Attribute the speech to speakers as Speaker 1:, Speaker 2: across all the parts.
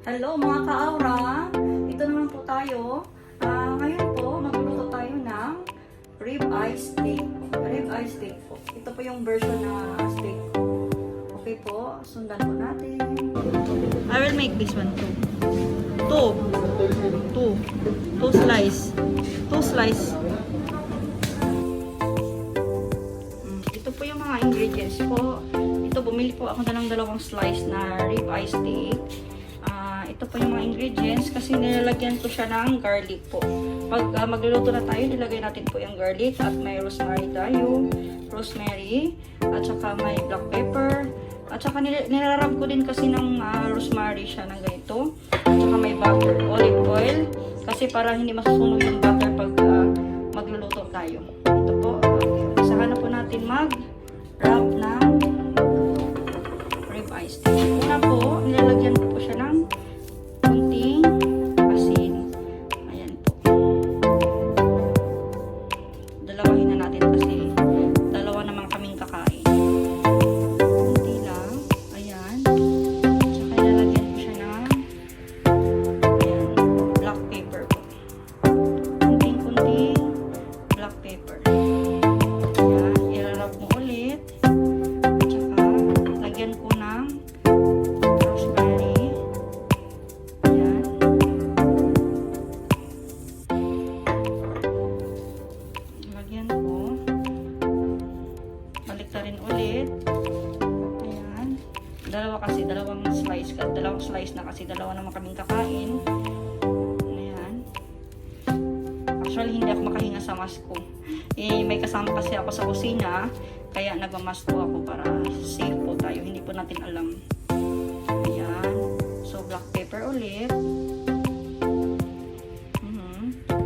Speaker 1: Hello mga ka-aura! Ito naman po tayo. Ngayon po, magluluto tayo ng ribeye steak. Ribeye steak po. Ito po yung version na steak ko. Okay po, sundan po natin. I will make this one too. Two slice. Ito po yung mga ingredients po. Ito, bumili po ako na ng 2 slice na ribeye steak. Ito po yung mga ingredients kasi nilalagyan ko siya ng garlic po. Pag magluluto na tayo, nilagay natin po yung garlic at may rosemary tayo. Rosemary at saka may black pepper. At saka nilarab ko din kasi ng rosemary siya ng ganito. At saka may butter, olive oil. Kasi para hindi masusunog yung butter pag magluluto tayo. Ito po. Isahan na po natin mag-wrap ng ribeye steak. Una po, nilalagyan ko po siya ng kunting asin. Ayan po. Dalawahin na natin kasi dalawa naman kaming kakain. Kunti lang. Ayan. Tsaka ilalagyan ko siya ng ayan, black pepper po. Kunting black pepper. Ayan. Ilalagyan mo ulit. Tsaka lagyan ko ng rosemary. Lagyan ko. Baliktarin ulit. Ayan. Dalawang slice. Dalawang slice na kasi dalawa naman kaming kakain. Ayan. Actually, hindi ako makahinga sa mask ko. May kasama kasi ako sa kusina. Kaya nagmamask po ako para safe po tayo. Hindi po natin alam. Ayan. So, black pepper ulit.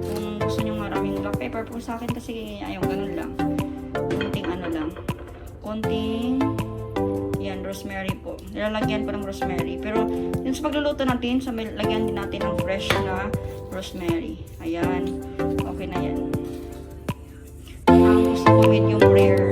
Speaker 1: Kung gusto nyo maraming black pepper po sa akin kasi ayaw ganun lang. Konting ano lang. Konting yan, rosemary po. Nilalagyan ko ng rosemary. Pero yung sa pagluluto natin, lagyan din natin ng fresh na rosemary. Ayan. Okay na yan. Ang gusto ko medium rare.